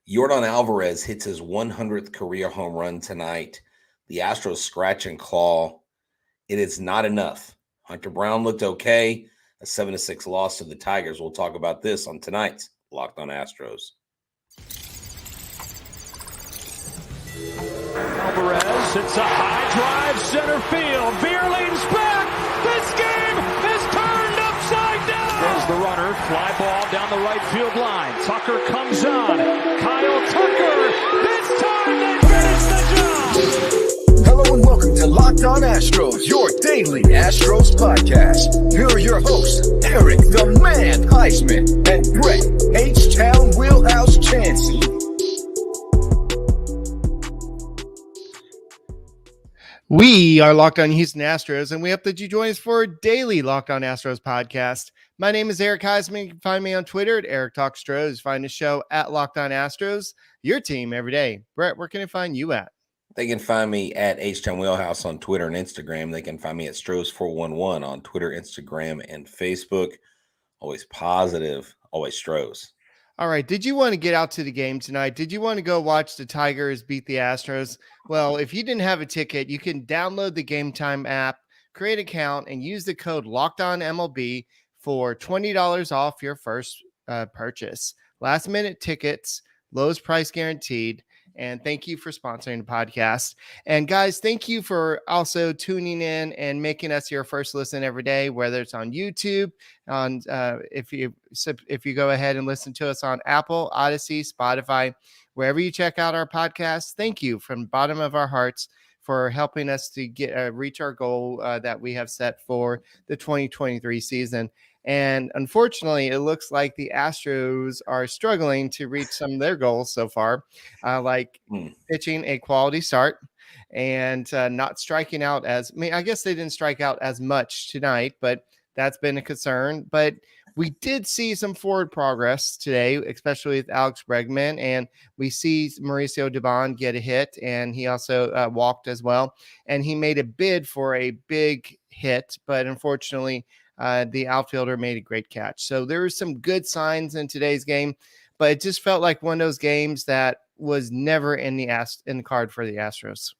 Yordan Alvarez hits his 100th career home run tonight. The Astros scratch and claw. It is not enough. Hunter Brown looked okay. A 7-6 loss to the Tigers. We'll talk about this on tonight's Locked On Astros. Alvarez hits a high drive center field. Beer leans back. This game is turned upside down. There's the runner. Fly ball down the right field line. Tucker comes on. Kyle Tucker. This time they finish the job. Hello and welcome to Locked On Astros, your daily Astros podcast. Here are your hosts, Eric the Man Huysman and Brett H-Town Wheelhouse Chancey. We are Locked On Houston Astros, and we hope that you join us for a daily Locked On Astros podcast. My name is Eric Huysman. You can find me on Twitter at Eric Talk Astros. Find the show at Locked On Astros, your team every day. Brett, where can I find you at? They can find me at H-Town Wheelhouse on Twitter and Instagram. They can find me at Stros411 on Twitter, Instagram, and Facebook. Always positive, always Stros. All right. Did you want to get out to the game tonight? Did you want to go watch the Tigers beat the Astros? Well, if you didn't have a ticket, you can download the Game Time app, create an account, and use the code LOCKEDONMLB for $20 off your first purchase. Last minute tickets, lowest price guaranteed. And thank you for sponsoring the podcast. And guys, thank you for also tuning in and making us your first listen every day, whether it's on YouTube, on if you go ahead and listen to us on Apple, Odyssey, Spotify, wherever you check out our podcast. Thank you from the bottom of our hearts for helping us to get reach our goal that we have set for the 2023 season. And unfortunately, it looks like the Astros are struggling to reach some of their goals so far, like pitching a quality start and not striking out I guess they didn't strike out as much tonight, but that's been a concern. But we did see some forward progress today, especially with Alex Bregman, and we see Mauricio Dubon get a hit, and he also walked as well. And he made a bid for a big hit, but unfortunately, the outfielder made a great catch. So there were some good signs in today's game, but it just felt like one of those games that was never in the card for the Astros.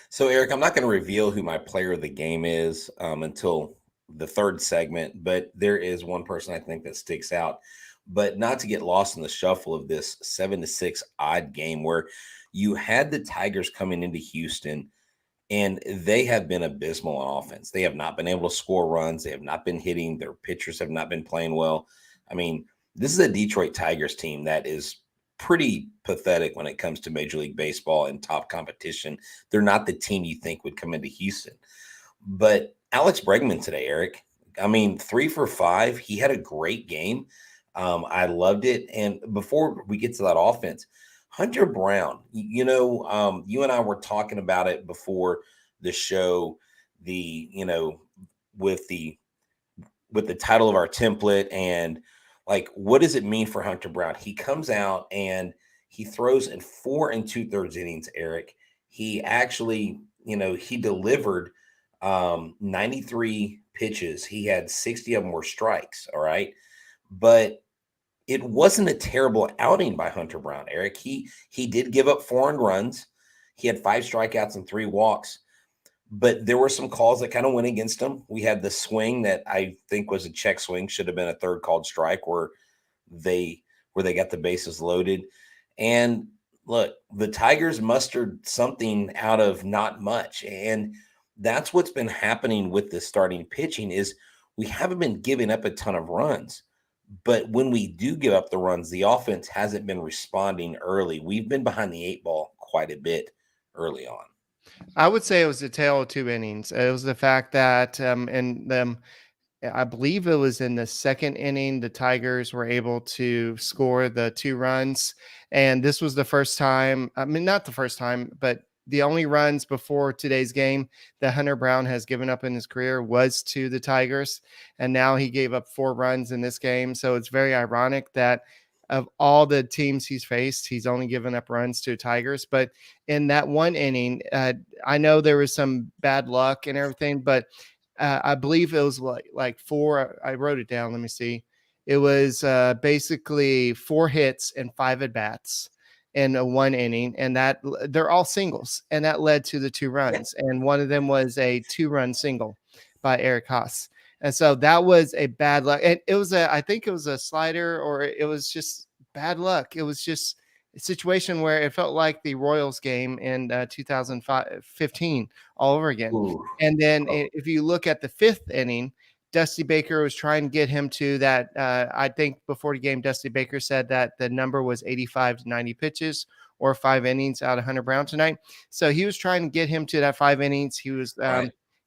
So, Eric, I'm not going to reveal who my player of the game is until the third segment, but there is one person I think that sticks out. But not to get lost in the shuffle of this 7-6 odd game where you had the Tigers coming into Houston, and they have been abysmal on offense. They have not been able to score runs. They have not been hitting. Their pitchers have not been playing well. I mean, this is a Detroit Tigers team that is pretty pathetic when it comes to Major League Baseball and top competition. They're not the team you think would come into Houston. But Alex Bregman today, Eric, I mean, 3 for 5. He had a great game. I loved it. And before we get to that offense, Hunter Brown, you and I were talking about it before the show, with the title of our template and like, what does it mean for Hunter Brown? He comes out and he throws in 4 2/3 innings, Eric. He actually, he delivered 93 pitches. He had 60 of them were strikes. All right. But it wasn't a terrible outing by Hunter Brown, Eric. He did give up 4 earned runs. He had 5 strikeouts and 3 walks, but there were some calls that kind of went against him. We had the swing that I think was a check swing, should have been a third called strike where they got the bases loaded. And look, the Tigers mustered something out of not much. And that's what's been happening with the starting pitching is we haven't been giving up a ton of runs. But when we do give up the runs, the offense hasn't been responding early. We've been behind the 8 ball quite a bit early on. I would say it was a tale of 2 innings. It was the fact that I believe it was in the second inning, the Tigers were able to score the 2 runs. And this was the first time, not the first time, but the only runs before today's game that Hunter Brown has given up in his career was to the Tigers. And now he gave up 4 runs in this game. So it's very ironic that of all the teams he's faced, he's only given up runs to Tigers. But in that one inning, I know there was some bad luck and everything, but I believe it was like 4. I wrote it down. Let me see. It was basically 4 hits and 5 at-bats. in a 1 inning, and that they're all singles, and that led to the 2 runs. And one of them was a 2-run single by Eric Haas. And so that was a bad luck. And I think it was a slider, or it was just bad luck. It was just a situation where it felt like the Royals game in 2015 all over again. Ooh. And then if you look at the 5th inning, Dusty Baker was trying to get him to that. I think before the game, Dusty Baker said that the number was 85 to 90 pitches or 5 innings out of Hunter Brown tonight. So he was trying to get him to that 5 innings. He was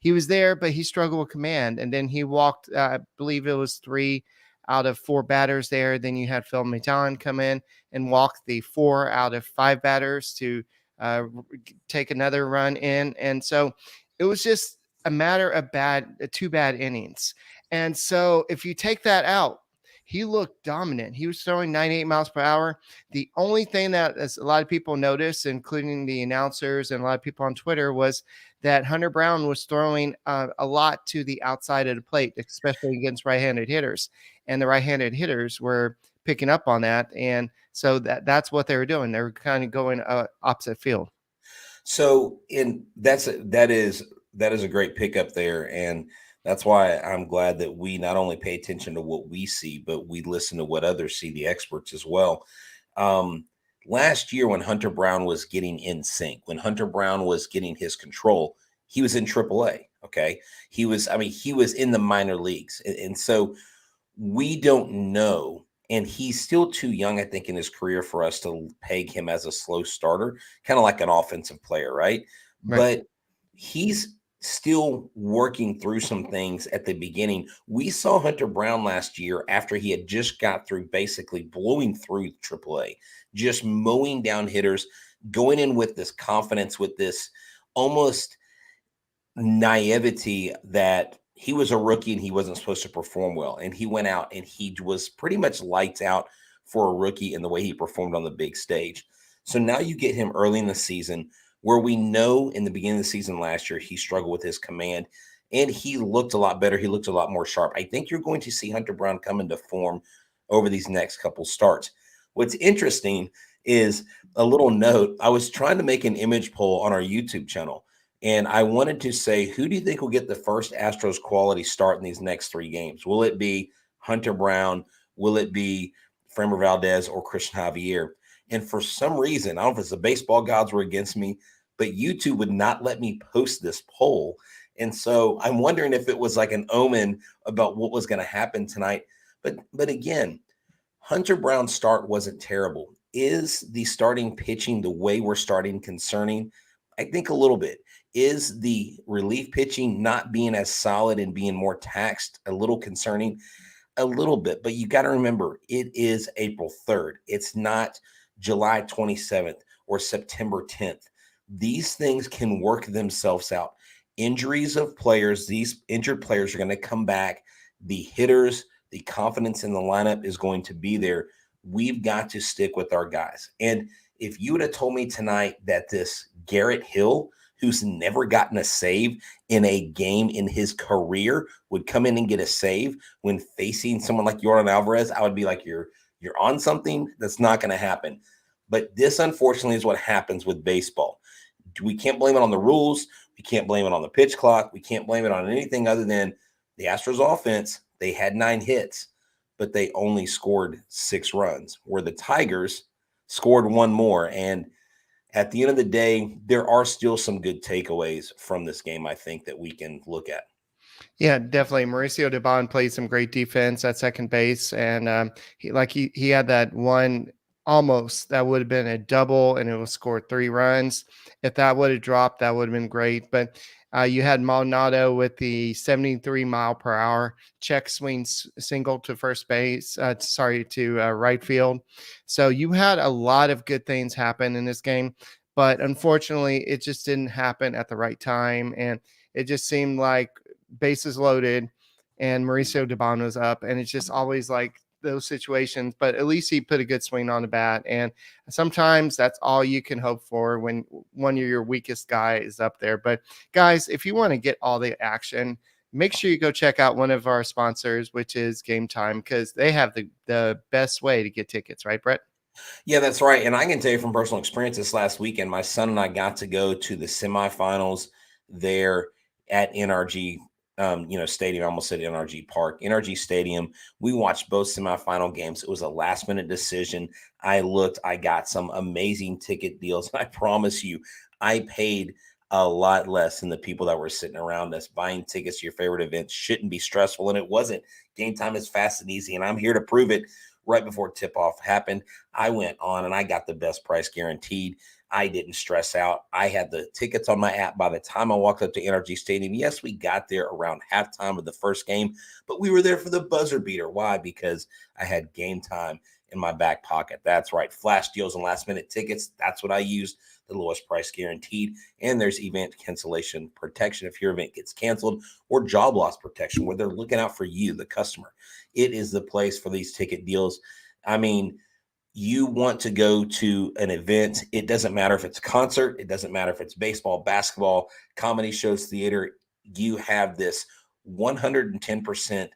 he was there, but he struggled with command. And then he walked, I believe it was 3 out of 4 batters there. Then you had Phil Maton come in and walk the 4 out of 5 batters to take another run in. And so it was just a matter of 2 bad innings. And so if you take that out, he looked dominant. He was throwing 98 miles per hour. The only thing that, as a lot of people noticed, including the announcers and a lot of people on Twitter, was that Hunter Brown was throwing a lot to the outside of the plate, especially against right-handed hitters. And the right-handed hitters were picking up on that. And so that's what they were doing. They were kind of going opposite field. So that is a great pickup there. And that's why I'm glad that we not only pay attention to what we see, but we listen to what others see, the experts as well. Last year when Hunter Brown was getting in sync, when Hunter Brown was getting his control, he was in AAA. Okay. He was in the minor leagues. And so we don't know. And he's still too young, I think, in his career for us to peg him as a slow starter, kind of like an offensive player, right? But he's still working through some things at the beginning. We saw Hunter Brown last year after he had just got through basically blowing through AAA, just mowing down hitters, going in with this confidence, with this almost naivety that he was a rookie and he wasn't supposed to perform well. And he went out and he was pretty much lights out for a rookie in the way he performed on the big stage. So now you get him early in the season, where we know in the beginning of the season last year, he struggled with his command and he looked a lot better. He looked a lot more sharp. I think you're going to see Hunter Brown come into form over these next couple starts. What's interesting is a little note. I was trying to make an image poll on our YouTube channel, and I wanted to say, who do you think will get the first Astros quality start in these next 3 games? Will it be Hunter Brown? Will it be Framber Valdez or Christian Javier? And for some reason, I don't know if it's the baseball gods were against me, but YouTube would not let me post this poll. And so I'm wondering if it was like an omen about what was going to happen tonight. But again, Hunter Brown's start wasn't terrible. Is the starting pitching the way we're starting concerning? I think a little bit. Is the relief pitching not being as solid and being more taxed a little concerning? A little bit. But you got to remember, it is April 3rd. It's not July 27th or September 10th. These things can work themselves out. Injuries of players, these injured players are going to come back. The hitters, the confidence in the lineup is going to be there. We've got to stick with our guys. And if you would have told me tonight that this Garrett Hill, who's never gotten a save in a game in his career, would come in and get a save when facing someone like Yordan Alvarez, I would be like, you're on something. That's not going to happen. But this, unfortunately, is what happens with baseball. We can't blame it on the rules. We can't blame it on the pitch clock. We can't blame it on anything other than the Astros offense. They had 9 hits, but they only scored 6 runs, where the Tigers scored 1 more. And at the end of the day, there are still some good takeaways from this game, I think, that we can look at. Yeah, definitely. Mauricio Dubon played some great defense at second base. And he had that one almost that would have been a double, and it was scored 3 runs. If that would have dropped, that would have been great. But you had Maldonado with the 73 mile per hour check swing single to first base, to right field. So you had a lot of good things happen in this game, but unfortunately it just didn't happen at the right time. And it just seemed like bases loaded and Mauricio Dubon was up, and it's just always like those situations, but at least he put a good swing on the bat. And sometimes that's all you can hope for when one of your weakest guy is up there. But guys, if you want to get all the action, make sure you go check out one of our sponsors, which is Game Time, because they have the best way to get tickets, right, Brett? Yeah, that's right. And I can tell you from personal experience this last weekend, my son and I got to go to the semifinals there at NRG, stadium. I almost said NRG Park, NRG Stadium. We watched both semifinal games. It was a last minute decision. I got some amazing ticket deals. I promise you, I paid a lot less than the people that were sitting around us. Buying tickets to your favorite events shouldn't be stressful, and it wasn't. Game time is fast and easy, and I'm here to prove it. Right before tip off happened, I went on and I got the best price guaranteed. I didn't stress out. I had the tickets on my app by the time I walked up to NRG Stadium. Yes, we got there around halftime of the first game, but we were there for the buzzer beater. Why? Because I had game time in my back pocket. That's right. Flash deals and last minute tickets. That's what I used. The lowest price guaranteed. And there's event cancellation protection if your event gets canceled, or job loss protection where they're looking out for you, the customer. It is the place for these ticket deals. I mean, you want to go to an event. It doesn't matter if it's a concert. It doesn't matter if it's baseball, basketball, comedy shows, theater. You have this 110%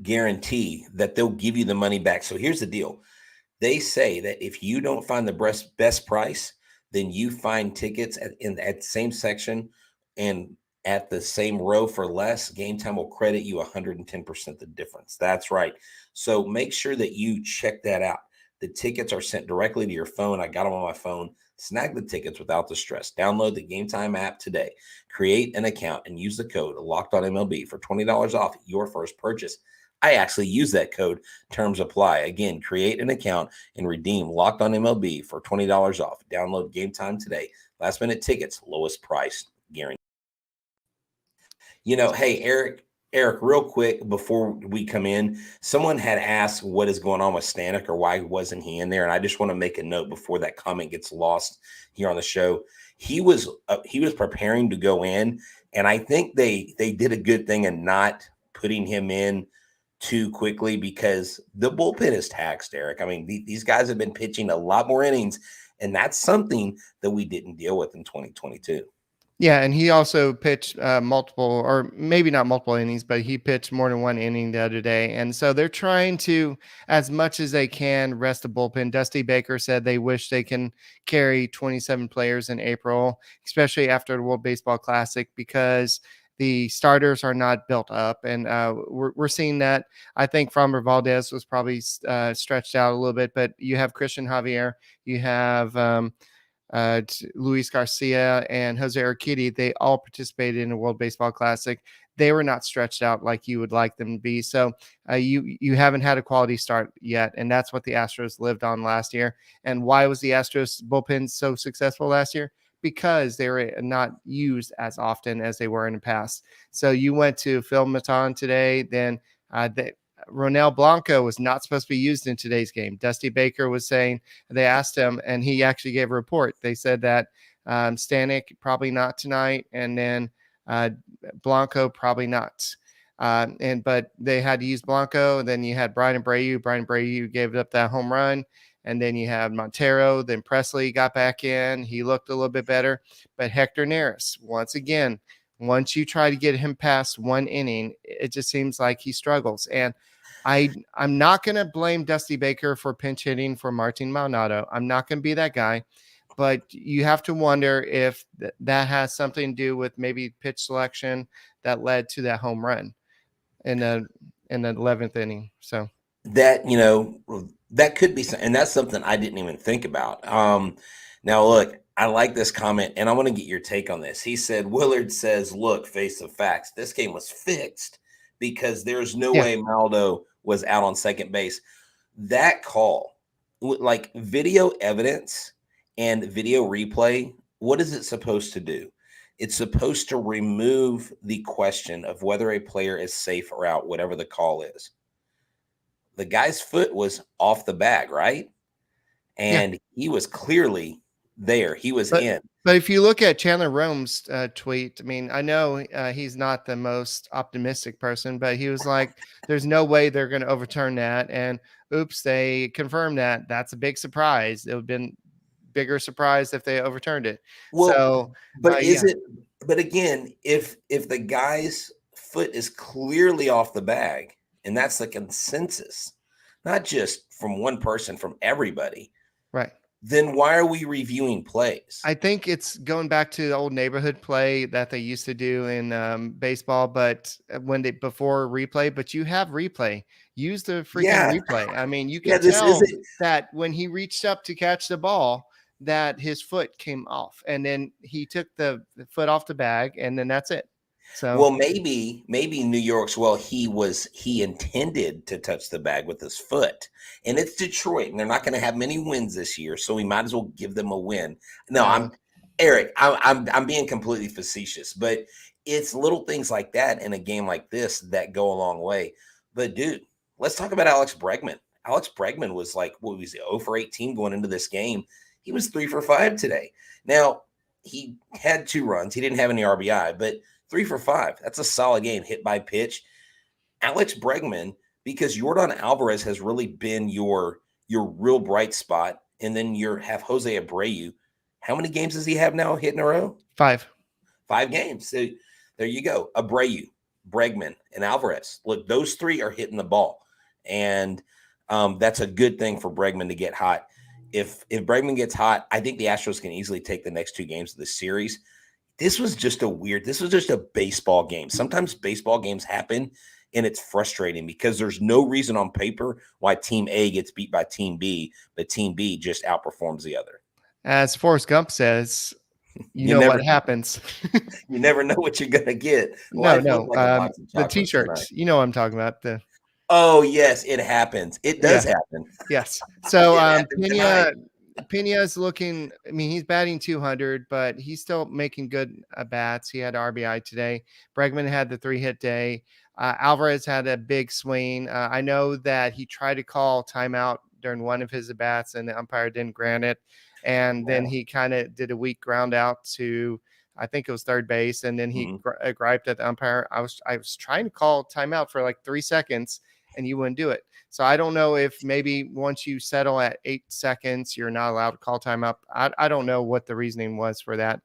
guarantee that they'll give you the money back. So here's the deal. They say that if you don't find the best price, then you find tickets at the same section and at the same row for less. Game Time will credit you 110% the difference. That's right. So make sure that you check that out. The tickets are sent directly to your phone. I got them on my phone. Snag the tickets without the stress. Download the Game Time app today. Create an account and use the code LOCKEDONMLB for $20 off your first purchase. I actually use that code. Terms apply. Again, create an account and redeem Locked On MLB for $20 off. Download Game Time today. Last minute tickets, lowest price guarantee. Hey, Eric, real quick before we come in, someone had asked what is going on with Stanek or why wasn't he in there, and I just want to make a note before that comment gets lost here on the show. He was preparing to go in, and I think they did a good thing in not putting him in too quickly because the bullpen is taxed, Eric. I mean, these guys have been pitching a lot more innings, and that's something that we didn't deal with in 2022. Yeah, and he also pitched multiple, or maybe not multiple innings, but he pitched more than one inning the other day. And so they're trying to, as much as they can, rest the bullpen. Dusty Baker said they wish they can carry 27 players in April, especially after the World Baseball Classic, because the starters are not built up. And we're seeing that. I think Framber Valdez was probably stretched out a little bit, but you have Christian Javier, you have Luis Garcia and Jose Urquidy. They all participated in the World Baseball Classic. They were not stretched out like you would like them to be. So you haven't had a quality start yet, and that's what the Astros lived on last year. And why was the Astros bullpen so successful last year? Because they were not used as often as they were in the past. So you went to Phil Maton today, then Ronel Blanco was not supposed to be used in today's game. Dusty Baker was saying, they asked him, and he actually gave a report. They said that Stanek probably not tonight, and then Blanco probably not. But they had to use Blanco. And then you had Brian Abreu. Brian Abreu gave up that home run. And then you had Montero. Then Presley got back in. He looked a little bit better. But Hector Neris, once again, once you try to get him past one inning, it just seems like he struggles. And I'm not going to blame Dusty Baker for pinch hitting for Martin Maldonado. I'm not going to be that guy. But you have to wonder if that has something to do with maybe pitch selection that led to that home run in the 11th inning. So that that could be, and that's something I didn't even think about. Now look, I like this comment, and I want to get your take on this. He said, Willard says, look, face the facts. This game was fixed because there's no way Maldo was out on second base. That call, like video evidence and video replay, what is it supposed to do? It's supposed to remove the question of whether a player is safe or out, whatever the call is. The guy's foot was off the bag, right? And he was clearly there. He was in. But if you look at Chandler Rome's tweet, I mean, I know he's not the most optimistic person, but he was like, there's no way they're going to overturn that. And oops, they confirmed that. That's a big surprise. It would have been bigger surprise if they overturned it. Well, so, but but again, if the guy's foot is clearly off the bag, and that's the consensus, not just from one person, from everybody, Right. then why are we reviewing plays? I think it's going back to the old neighborhood play that they used to do in baseball, but before replay, but you have replay. Use the freaking Yeah. replay. I mean, you Yeah, could this tell isn't. that when he reached up to catch the ball, that his foot came off, and then he took the foot off the bag, and then that's it. So Well, maybe New York's, he intended to touch the bag with his foot. And it's Detroit, and they're not going to have many wins this year, so we might as well give them a win. No, I'm Eric, I'm being completely facetious, but it's little things like that in a game like this that go a long way. But dude, let's talk about Alex Bregman. Alex Bregman was like, what was he, 0 for 18 going into this game? He was 3 for 5 today. Now, he had 2 runs. He didn't have any RBI, but 3 for 5. That's a solid game, hit by pitch. Alex Bregman, because Yordan Alvarez has really been your real bright spot, and then you have Jose Abreu. How many games does he have now hit in a row? 5. 5 games. So there you go. Abreu, Bregman, and Alvarez. Look, those 3 are hitting the ball, and that's a good thing for Bregman to get hot. If Bregman gets hot, I think the Astros can easily take the next 2 games of the series. This was just a baseball game. Sometimes baseball games happen, and it's frustrating because there's no reason on paper why Team A gets beat by Team B, but Team B just outperforms the other. As Forrest Gump says, you know what happens. You never know what you're going to get. The T-shirts. Tonight. You know what I'm talking about. Oh, yes, it happens. It does happen. Yes. So Pena's looking, I mean, he's batting 200, but he's still making good bats. He had RBI today. Bregman had the 3-hit day. Alvarez had a big swing. I know that he tried to call timeout during one of his at-bats, and the umpire didn't grant it. And then he kind of did a weak ground out to, I think it was third base, and then he griped at the umpire. I was trying to call timeout for like 3 seconds, and you wouldn't do it. So I don't know if maybe once you settle at 8 seconds, you're not allowed to call timeout. I don't know what the reasoning was for that.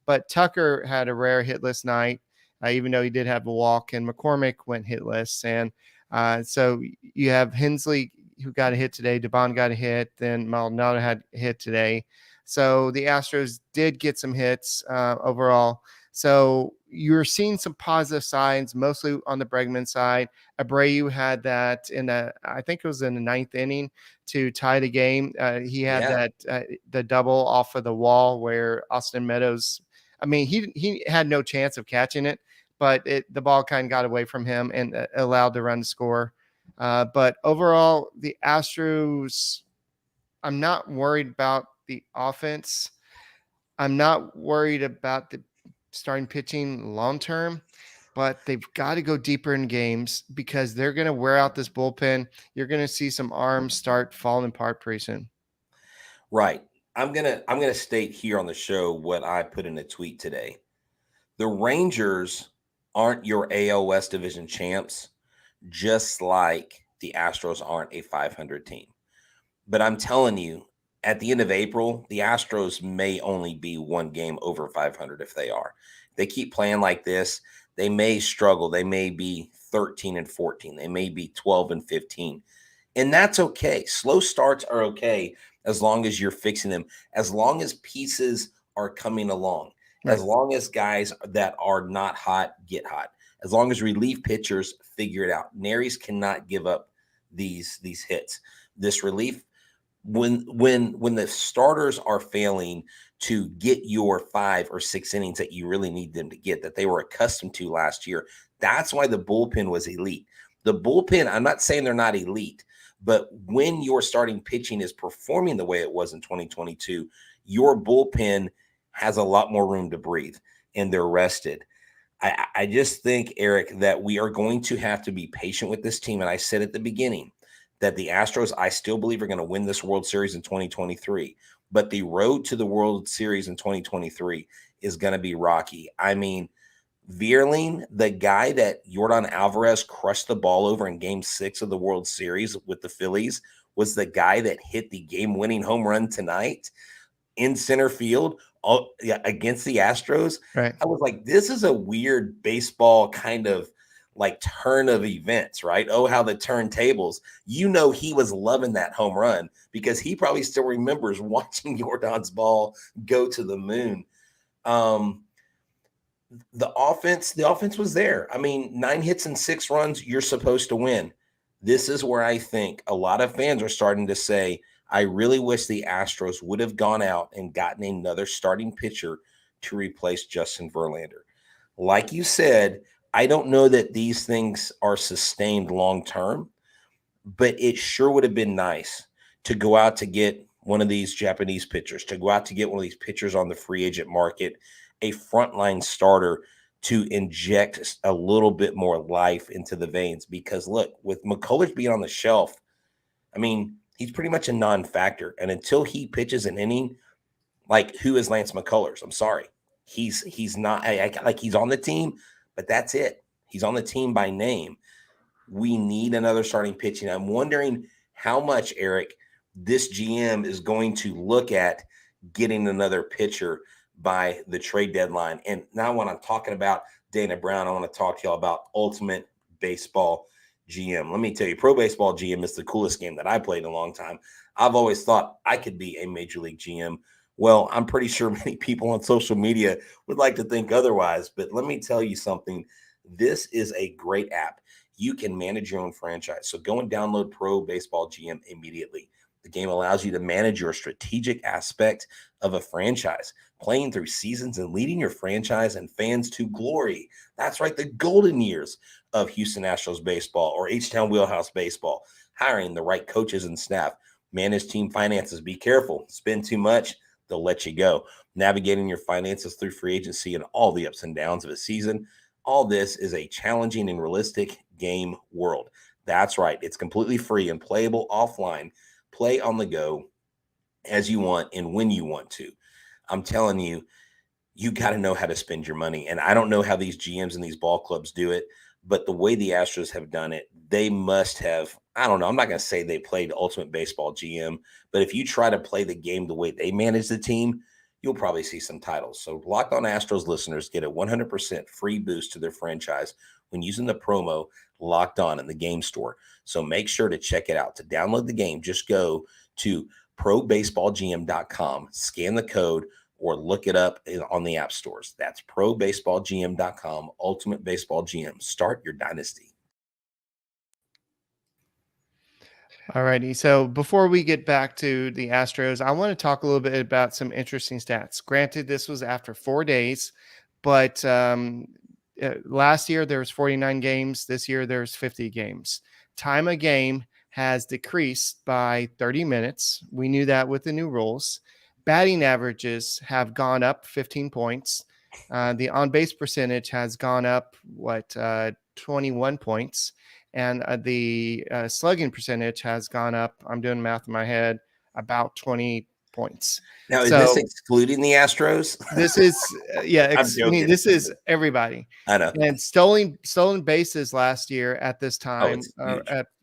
But Tucker had a rare hitless night, even though he did have a walk, and McCormick went hitless. And so you have Hensley, who got a hit today. Devon got a hit. Then Maldonado had a hit today. So the Astros did get some hits overall. So you're seeing some positive signs, mostly on the Bregman side. Abreu had that I think it was in the 9th inning to tie the game. He had that the double off of the wall where Austin Meadows, I mean, he had no chance of catching it, but the ball kind of got away from him and allowed the run to score. But overall, the Astros, I'm not worried about the offense. I'm not worried about the starting pitching long term, but they've got to go deeper in games because they're going to wear out this bullpen. You're going to see some arms start falling apart pretty soon. Right. I'm gonna state here on the show what I put in a tweet today. The Rangers aren't your AL West division champs, just like the Astros aren't a 500 team. But I'm telling you, at the end of April, the Astros may only be 1 game over 500 if they are. If they keep playing like this, they may struggle. They may be 13-14. They may be 12-15. And that's okay. Slow starts are okay as long as you're fixing them, as long as pieces are coming along, as long as guys that are not hot get hot, as long as relief pitchers figure it out. Neris cannot give up these hits. This relief, when the starters are failing to get your 5 or 6 innings that you really need them to get, that they were accustomed to last year, that's why the bullpen was elite. The bullpen, I'm not saying they're not elite, but when your starting pitching is performing the way it was in 2022, your bullpen has a lot more room to breathe and they're rested. I just think, Eric, that we are going to have to be patient with this team. And I said at the beginning that the Astros, I still believe, are going to win this World Series in 2023. But the road to the World Series in 2023 is going to be rocky. I mean, Veerling, the guy that Yordan Alvarez crushed the ball over in Game 6 of the World Series with the Phillies, was the guy that hit the game-winning home run tonight in center field against the Astros. Right. I was like, this is a weird baseball kind of like turn of events, right? Oh, how the turntables. You know, he was loving that home run because he probably still remembers watching Yordan's ball go to the moon. The offense was there. I mean, 9 hits and 6 runs, you're supposed to win. This is where I think a lot of fans are starting to say, I really wish the Astros would have gone out and gotten another starting pitcher to replace Justin Verlander. Like you said, I don't know that these things are sustained long term, but it sure would have been nice to go out to get one of these Japanese pitchers, to go out to get one of these pitchers on the free agent market, a frontline starter to inject a little bit more life into the veins. Because look, with McCullers being on the shelf, I mean, he's pretty much a non-factor. And until he pitches an inning, like, who is Lance McCullers? I'm sorry. He's not like he's on the team, but that's it. He's on the team by name. We need another starting pitching. I'm wondering how much, Eric, this GM is going to look at getting another pitcher by the trade deadline. And now when I'm talking about Dana Brown, I want to talk to y'all about Ultimate Baseball GM. Let me tell you, Pro Baseball GM is the coolest game that I played in a long time. I've always thought I could be a Major League GM. Well, I'm pretty sure many people on social media would like to think otherwise, but let me tell you something. This is a great app. You can manage your own franchise. So go and download Pro Baseball GM immediately. The game allows you to manage your strategic aspect of a franchise, playing through seasons and leading your franchise and fans to glory. That's right, the golden years of Houston Astros baseball or H-Town Wheelhouse baseball. Hiring the right coaches and staff, manage team finances. Be careful. Spend too much, they'll let you go. Navigating your finances through free agency and all the ups and downs of a season. All this is a challenging and realistic game world. That's right. It's completely free and playable offline. Play on the go as you want and when you want to. I'm telling you, you got to know how to spend your money. And I don't know how these GMs and these ball clubs do it, but the way the Astros have done it, they must have, I don't know, I'm not going to say they played Ultimate Baseball GM, but if you try to play the game the way they manage the team, you'll probably see some titles. So Locked On Astros listeners get a 100% free boost to their franchise when using the promo Locked On in the game store. So make sure to check it out. To download the game, just go to probaseballgm.com, scan the code, or look it up on the app stores. That's probaseballgm.com, Ultimate Baseball GM. Start your dynasty. All righty. So before we get back to the Astros, I want to talk a little bit about some interesting stats. Granted, this was after 4 days, but last year there was 49 games. This year there's 50 games. Time a game has decreased by 30 minutes. We knew that with the new rules. Batting averages have gone up 15 points. The on-base percentage has gone up, 21 points. And the slugging percentage has gone up, I'm doing math in my head, about 20 points. Now, is this excluding the Astros? This is, this I'm is everybody. I know. And stolen bases last year at this time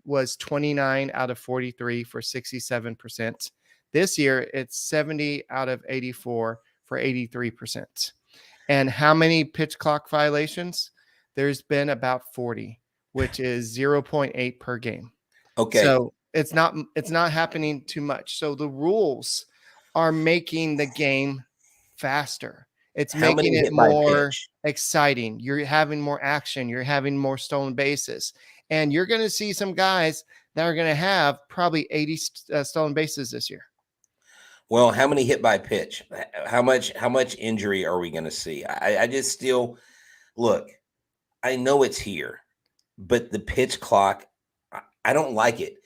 was 29 out of 43 for 67%. This year, it's 70 out of 84 for 83%. And how many pitch clock violations? There's been about 40, which is 0.8 per game. Okay. So it's not happening too much. So the rules are making the game faster. It's making it more exciting. You're having more action. You're having more stolen bases. And you're going to see some guys that are going to have probably 80 stolen bases this year. Well, how many hit by pitch? How much injury are we going to see? I just still look, I know it's here, but the pitch clock, I don't like it.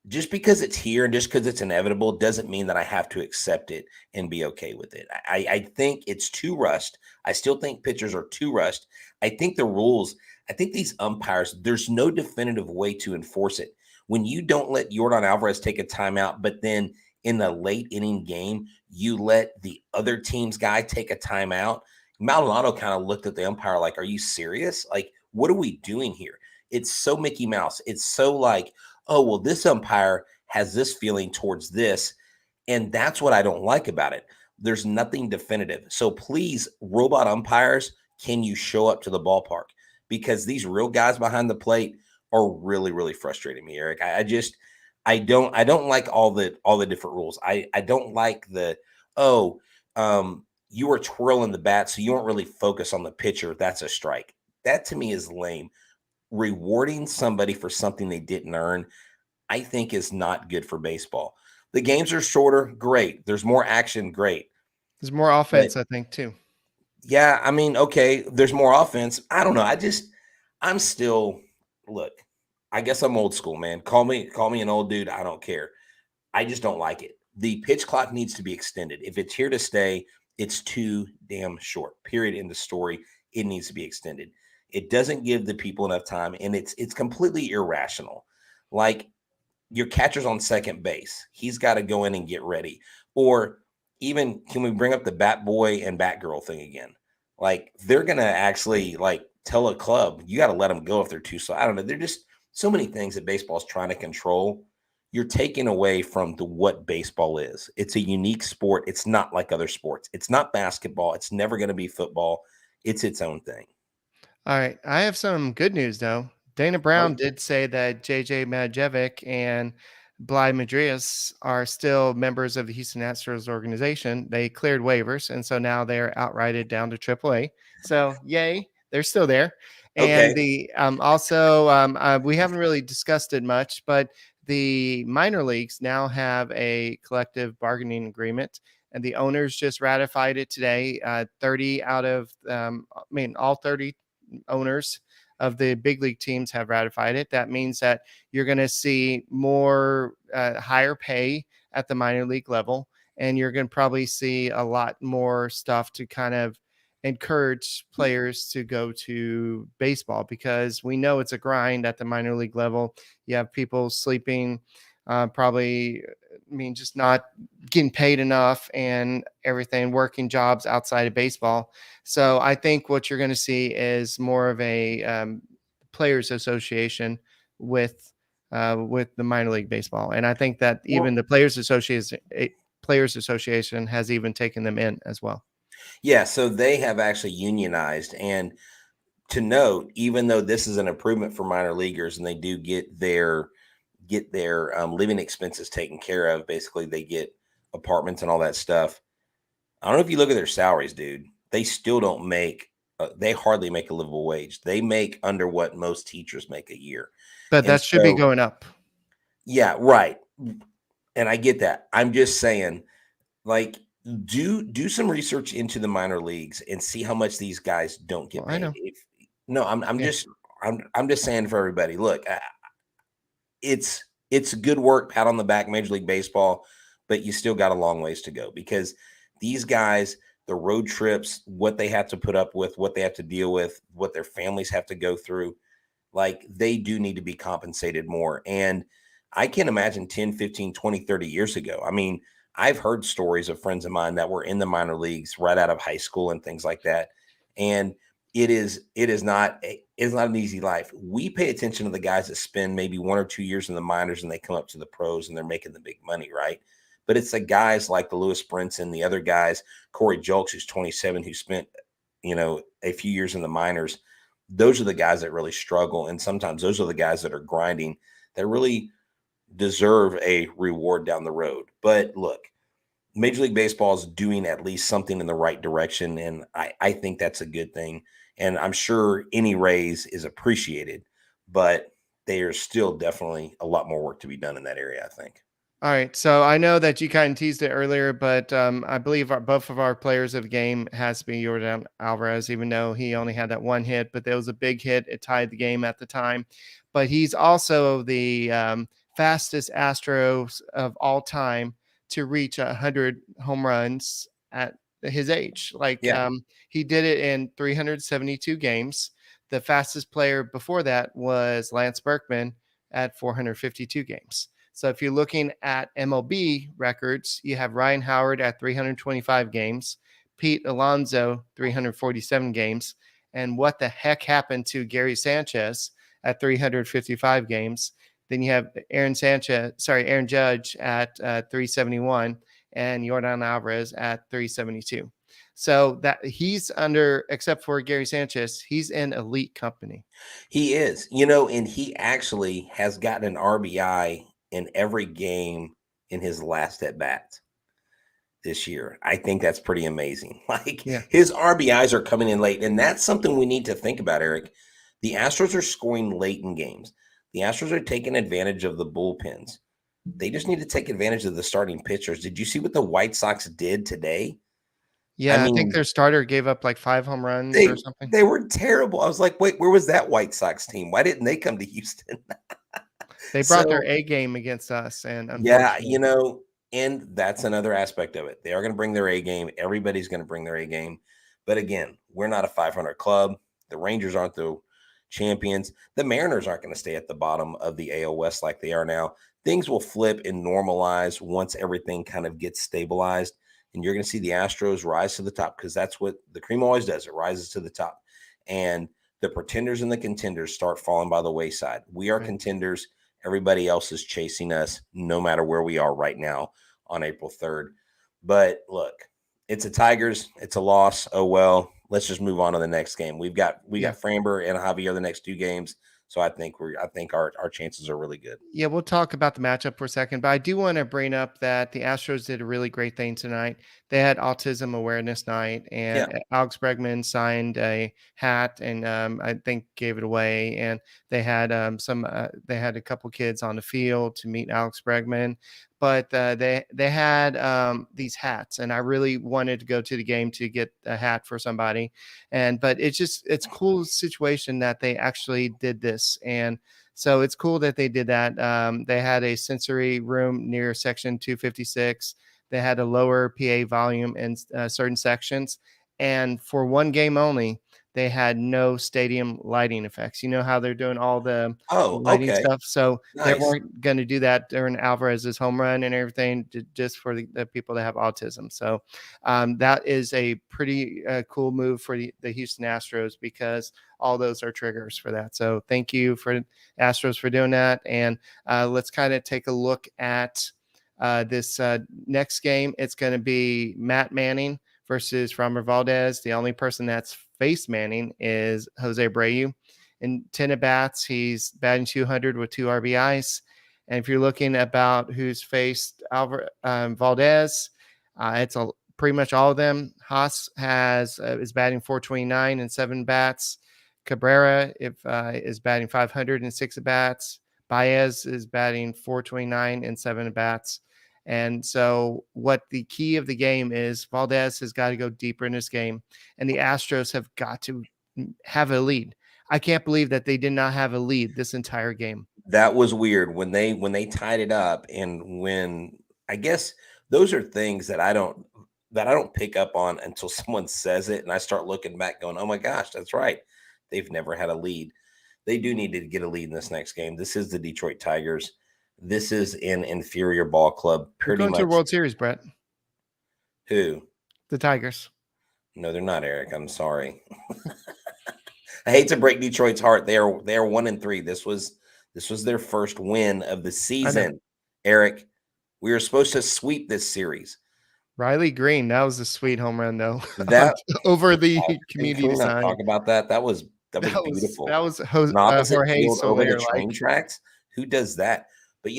Just because it's here and just because it's inevitable doesn't mean that I have to accept it and be okay with it. I think it's too rushed. I still think pitchers are too rushed. I think the rules, I think these umpires, there's no definitive way to enforce it. When you don't let Yordan Alvarez take a timeout, but then in the late inning game, you let the other team's guy take a timeout. Maldonado kind of looked at the umpire like, are you serious? Like, what are we doing here? It's so Mickey Mouse. It's so like, oh, well, this umpire has this feeling towards this. And that's what I don't like about it. There's nothing definitive. So please, robot umpires, can you show up to the ballpark? because these real guys behind the plate are really, really frustrating me, Eric. I don't like all the different rules. I don't like you were twirling the bat, so you weren't really focused on the pitcher. That's a strike. That to me is lame. Rewarding somebody for something they didn't earn, I think, is not good for baseball. The games are shorter, great. There's more action, great. There's more offense, I think, too. Yeah, I mean, okay, there's more offense. I don't know. I'm still, look, I guess I'm old school, man. Call me an old dude. I don't care. I just don't like it. The pitch clock needs to be extended. If it's here to stay, it's too damn short. Period. In the story, it needs to be extended. It doesn't give the people enough time, and it's completely irrational. Like, your catcher's on second base. He's got to go in and get ready. Or even, can we bring up the bat boy and bat girl thing again? Like, they're going to actually, like, tell a club, you got to let them go if they're too slow. I don't know. They're just so many things that baseball's trying to control. You're taking away from what baseball is. It's a unique sport. It's not like other sports. It's not basketball. It's never going to be football. It's its own thing. All right. I have some good news, though. Dana Brown did say that JJ Madajevic and Bly Madrias are still members of the Houston Astros organization. They cleared waivers, and so now they're outrighted down to AAA. So, yay, they're still there. And Okay. we haven't really discussed it much, but the minor leagues now have a collective bargaining agreement, and the owners just ratified it today. 30 out of, all 30 owners of the big league teams have ratified it. That means that you're going to see more higher pay at the minor league level, and you're going to probably see a lot more stuff to kind of encourage players to go to baseball, because we know it's a grind at the minor league level. You have people sleeping, just not getting paid enough and everything, working jobs outside of baseball. So I think what you're going to see is more of a players association with the minor league baseball. And I think that even the players association has even taken them in as well. Yeah, so they have actually unionized. And to note, even though this is an improvement for minor leaguers and they do get their living expenses taken care of, basically they get apartments and all that stuff. I don't know if you look at their salaries, dude. They still don't make. They hardly make a livable wage. They make under what most teachers make a year. But that should be going up. Yeah, right. And I get that. I'm just saying, like, do some research into the minor leagues and see how much these guys don't get paid. I'm just saying for everybody, look, it's good work, pat on the back, Major League Baseball, but you still got a long ways to go, because these guys, the road trips, what they have to put up with, what they have to deal with, what their families have to go through, like, they do need to be compensated more. And I can't imagine 10, 15, 20, 30 years ago. I mean, I've heard stories of friends of mine that were in the minor leagues right out of high school and things like that. And it is not an easy life. We pay attention to the guys that spend maybe 1 or 2 years in the minors and they come up to the pros and they're making the big money, right? But it's the guys like the Lewis Brinson, the other guys, Corey Julks, who's 27, who spent, a few years in the minors. Those are the guys that really struggle. And sometimes those are the guys that are grinding, that really deserve a reward down the road. But look, Major League Baseball is doing at least something in the right direction, and I think that's a good thing. And I'm sure any raise is appreciated, but there's still definitely a lot more work to be done in that area, I think. All right. So I know that you kind of teased it earlier, but I believe both of our players of the game has to be Yordan Alvarez, even though he only had that one hit, but there was a big hit. It tied the game at the time. But he's also the fastest Astros of all time to reach 100 home runs at his age. He did it in 372 games. The fastest player before that was Lance Berkman at 452 games. So if you're looking at MLB records, you have Ryan Howard at 325 games, Pete Alonso, 347 games. And what the heck happened to Gary Sanchez at 355 games? Then you have Aaron Judge at 371 and Yordan Alvarez at 372. So that he's under, except for Gary Sanchez, he's in elite company. He is, and he actually has gotten an RBI in every game in his last at bat this year. I think that's pretty amazing. Like his RBIs are coming in late, and that's something we need to think about, Eric. The Astros are scoring late in games. The Astros are taking advantage of the bullpens. They just need to take advantage of the starting pitchers. Did you see what the White Sox did today? Yeah, I think their starter gave up like 5 home runs or something. They were terrible. I was like, wait, where was that White Sox team? Why didn't they come to Houston? They brought their A game against us. And yeah, and that's another aspect of it. They are going to bring their A game. Everybody's going to bring their A game. But again, we're not a 500 club. The Rangers aren't the champions. The Mariners aren't going to stay at the bottom of the AL West like they are now. Things will flip and normalize once everything kind of gets stabilized. And you're going to see the Astros rise to the top, because that's what the cream always does. It rises to the top. And the pretenders and the contenders start falling by the wayside. We are contenders. Everybody else is chasing us, no matter where we are right now on April 3rd. But look, it's a Tigers. It's a loss. Oh, well, let's just move on to the next game. We got Framber and Javier the next 2 games. So I think our chances are really good. Yeah, we'll talk about the matchup for a second, but I do want to bring up that the Astros did a really great thing tonight. They had Autism Awareness Night, and Alex Bregman signed a hat and I think gave it away. And they had they had a couple kids on the field to meet Alex Bregman. But they had these hats, and I really wanted to go to the game to get a hat for somebody. But it's a cool situation that they actually did this. And so it's cool that they did that. They had a sensory room near section 256. They had a lower PA volume in certain sections. And for one game only, they had no stadium lighting effects. You know how they're doing all the lighting stuff. So they weren't going to do that during Alvarez's home run and everything, just for the people that have autism. So that is a pretty cool move for the Houston Astros, because all those are triggers for that. So thank you for Astros for doing that. And let's kind of take a look at this next game. It's going to be Matt Manning versus Framber Valdez. The only person that's faced Manning is Jose Abreu. In 10 at-bats, he's batting 200 with 2 RBIs. And if you're looking about who's faced Valdez, it's pretty much all of them. Haas is batting 429 and 7 bats. Cabrera is batting 500 and 6 at-bats. Baez is batting 429 and 7 at-bats. And so what the key of the game is, Valdez has got to go deeper in this game, and the Astros have got to have a lead. I can't believe that they did not have a lead this entire game. That was weird when they tied it up. And when, I guess those are things that I don't pick up on until someone says it, and I start looking back going, oh my gosh, that's right. They've never had a lead. They do need to get a lead in this next game. This is the Detroit Tigers. This is an inferior ball club. Pretty much to the World Series, Brett. Who? The Tigers. No, they're not, Eric. I'm sorry. I hate to break Detroit's heart. They are 1-3. This was their first win of the season. Eric, we were supposed to sweep this series. Riley Green, that was a sweet home run, though. That over the community sign. Talk about that. That was beautiful. That was Jorge over the train tracks. Who does that? But,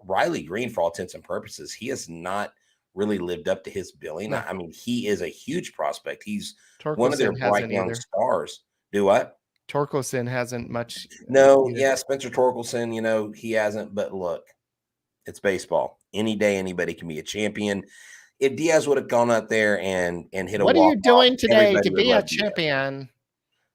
Riley Green, for all intents and purposes, he has not really lived up to his billing. No. I mean, he is a huge prospect. He's one of their bright young stars. Do what? Torkelson hasn't much. No, Spencer Torkelson, he hasn't. But look, it's baseball. Any day, anybody can be a champion. If Diaz would have gone out there and hit a walk-off, what are you doing today to be a champion?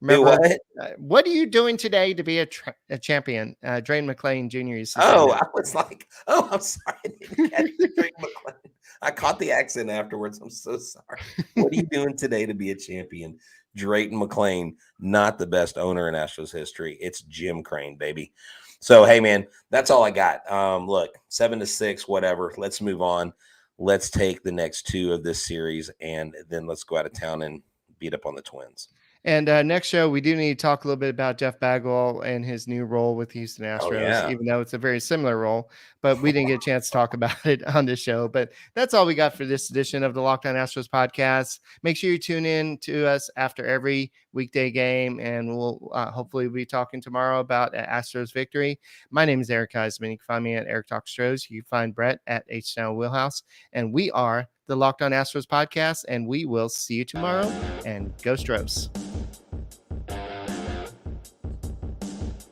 Remember, what are you doing today to be a champion? Drain McClain Jr. used to say that. I was like, I'm sorry. I didn't catch Drain McClain. I caught the accent afterwards. I'm so sorry. What are you doing today to be a champion? Drayton McClain, not the best owner in Astros history. It's Jim Crane, baby. So, hey, man, that's all I got. Look, 7-6, whatever. Let's move on. Let's take the next 2 of this series, and then let's go out of town and beat up on the Twins. And next show, we do need to talk a little bit about Jeff Bagwell and his new role with Houston Astros, even though it's a very similar role. But we didn't get a chance to talk about it on this show. But that's all we got for this edition of the Locked On Astros podcast. Make sure you tune in to us after every weekday game, and we'll hopefully be talking tomorrow about Astros victory. My name is Eric Huysman. You can find me at Eric Talk Astros. You can find Brett at H-Town Wheelhouse. And we are the Locked On Astros podcast, and we will see you tomorrow. And go Stros.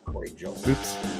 Corey Jones. Oops.